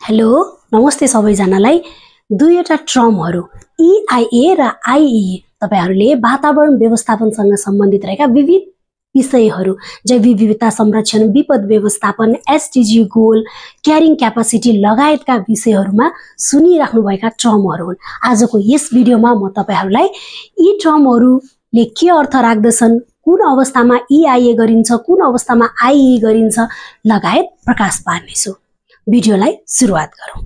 Hello नमस्ते सबैजनालाई। दुईवटा टर्महरु EIA र IEE तपाईहरुले वातावरण व्यवस्थापनसँग सम्बन्धित रहेका विविध विषयहरु जैव विविधता संरक्षण, विपद व्यवस्थापन, SDG गोल, क्यारिङ क्यापासिटी लगायतका विषयहरुमा सुनिराख्नुभएका टर्महरु हुन्। आजको यस भिडियोमा म तपाईहरुलाई यी टर्महरुले के अर्थ राख्दछन्, कुन अवस्थामा EIA गरिन्छ, कुन अवस्थामा IEE गरिन्छ लगायत प्रकाश पार्नेछु। भिडियोलाई सुरुवात गरौं।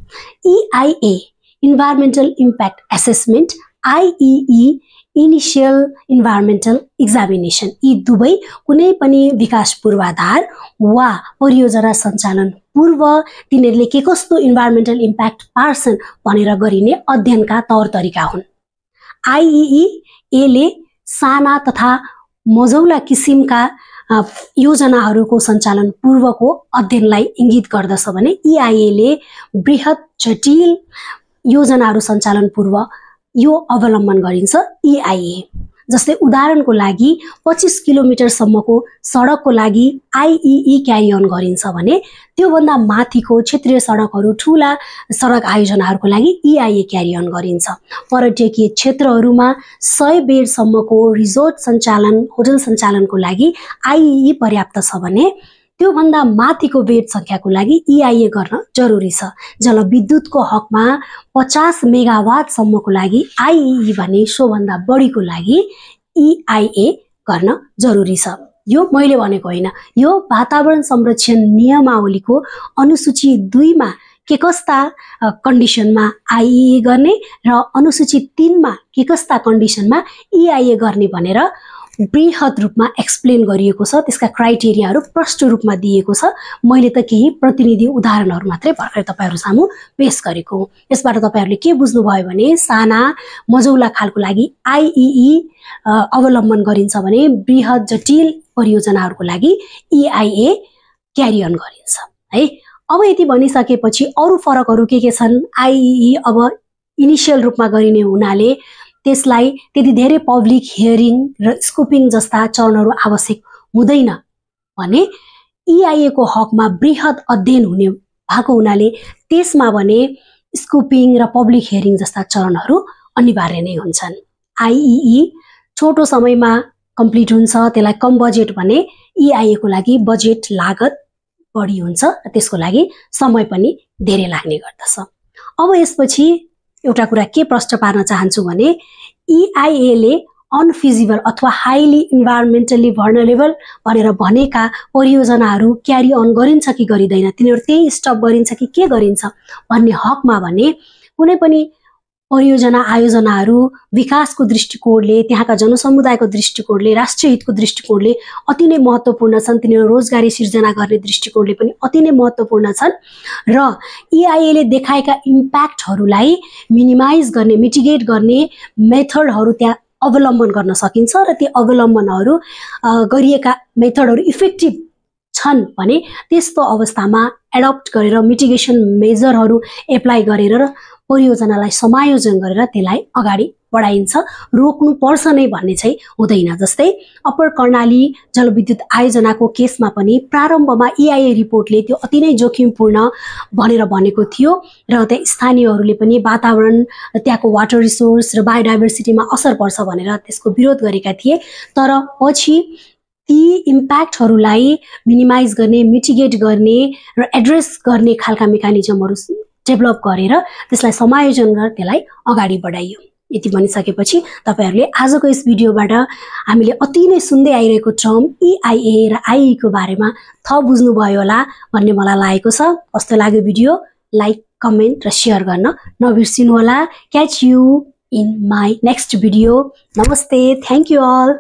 EIA environmental impact assessment, IEE initial environmental examination, यी दुवै कुनै पनि विकास पूर्वाधार वा परियोजना सञ्चालन पूर्व तिनीहरूले के कस्तो इन्भाइरोमेन्टल इम्प्याक्ट पार्छन् भनेर गरिने अध्ययनका तौर तरिका हुन्। IEE ले साना तथा मझौला किसिमका योजनाहरूको सञ्चालन पूर्वको अध्ययनलाई इंगित गर्दछ भने EIA ले बृहत जटिल योजनाहरू सञ्चालन पूर्व यो अवलम्बन गरिन्छ। EIA जस्तै उदाहरणको लागि 25 किलोमिटर सम्मको सडकको लागि IEE क्यारी अन गरिन्छ भने त्यो भन्दा माथिको क्षेत्रीय सडकहरू, ठूला सडक आयोजनाहरूको लागि EIA क्यारी अन गरिन्छ। पर्यटकीय क्षेत्रहरूमा 100 बेड सम्मको रिजोर्ट सञ्चालन, होटल सञ्चालनको लागि IEE पर्याप्त छ भने त्यो भन्दा माथिको बेड संख्याको लागि EIA गर्न जरुरी छ। जलविद्युतको हकमा 50 मेगावाट सम्मको लागि IEE भने सो भन्दा बढीको लागि EIA गर्न जरुरी छ। यो मैले भनेको हैन, यो वातावरण संरक्षण नियमावलीको अनुसूची 2 मा के कस्ता कन्डिसनमा IEA गर्ने र अनुसूची 3 मा के कस्ता कन्डिसनमा EIA गर्ने भनेर बृहत रूपमा एक्सप्लेन गरिएको छ। त्यसका क्राइटेरियाहरू प्रष्ट रूपमा दिएको छ। मैले त केही प्रतिनिधि उदाहरणहरू मात्रै भर्खर तपाईहरु सामु पेश गरेको हुँ। यसबाट तपाईहरुले के बुझ्नु भयो भने साना मझौला खालको लागि IEE अवलम्बन गरिन्छ भने बृहत जटिल परियोजनाहरूको लागि EIA क्यारी अन गरिन्छ है। अब यति भनिसकेपछि अरु फरकहरू के छन्? IEE अब इनिशियल रूपमा गरिने हुनाले त्यसलाई त्यति धेरै पब्लिक हियरिङ र स्कोपिङ जस्ता चरणहरू आवश्यक हुँदैन भने EIA को हकमा बृहत अध्ययन हुने भएको हुनाले त्यसमा भने स्कोपिङ र पब्लिक हियरिङ जस्ता चरणहरू अनिवार्य नै हुन्छन्। IEE छोटो समयमा कम्प्लिट हुन्छ, त्यसलाई कम बजेट भने EIA को लागि बजेट लागत बढी हुन्छ र त्यसको लागि समय पनि धेरै लाग्ने गर्दछ। अब यसपछि एउटा कुरा के प्रश्न पार्न चाहन्छु भने EIA ले अनफिजिबल अथवा हाइली इन्भाइरोमेन्टली भर्नरेबल भनेर भनेका परियोजनाहरू क्यारी अन गरिन्छ कि गरिदैन, तिनीहरू त्यही स्टप गरिन्छ कि के गरिन्छ भन्ने हकमा भने कुनै पनि परियोजना आयोजनाहरू विकासको दृष्टिकोणले, त्यहाँका जनसमुदायको दृष्टिकोणले, राष्ट्रिय हितको दृष्टिकोणले अति नै महत्त्वपूर्ण छन्। तिनीहरू रोजगारी सिर्जना गर्ने दृष्टिकोणले पनि अति नै महत्त्वपूर्ण छन् र EIA ले देखाएका इम्प्याक्टहरूलाई मिनिमाइज गर्ने, मिटिगेट गर्ने मेथडहरू त्यहाँ अवलम्बन गर्न सकिन्छ र ती अवलम्बनहरू गरिएका मेथडहरू इफेक्टिभ छन् भने त्यस्तो अवस्थामा एडप्ट गरेर मिटिगेसन मेजरहरू एप्लाई गरेर र परियोजनालाई समायोजन गरेर त्यसलाई अगाडि बढाइन्छ। रोक्नु पर्छ नै भन्ने चाहिँ हुँदैन। जस्तै अप्पर कर्णाली जलविद्युत आयोजनाको केसमा पनि प्रारम्भमा EIA रिपोर्टले त्यो अति नै जोखिमपूर्ण भनेर भनेको थियो र त्यहाँ स्थानीयहरूले पनि वातावरण, त्यहाँको वाटर रिसोर्स र बायोडाइभर्सिटीमा असर पर्छ भनेर त्यसको विरोध गरेका थिए। तर पछि ती इम्प्याक्टहरूलाई मिनिमाइज गर्ने, मिटिगेट गर्ने र एड्रेस गर्ने खालका मेकानिजमहरू डेभलप गरेर त्यसलाई समायोजन गरेर त्यसलाई अगाडि बढाइयो। यति भनिसकेपछि तपाईहरुले आजको यस भिडियोबाट हामीले अति नै सुन्दै आइरहेको टर्म EIA र IEE को बारेमा थप बुझ्नु भयो होला भन्ने मलाई लागेको छ। कस्तो लाग्यो भिडियो? लाइक, कमेन्ट र शेयर गर्न नबिर्सिनु होला। Catch you in my next video. नमस्ते, थ्यांक यू अल।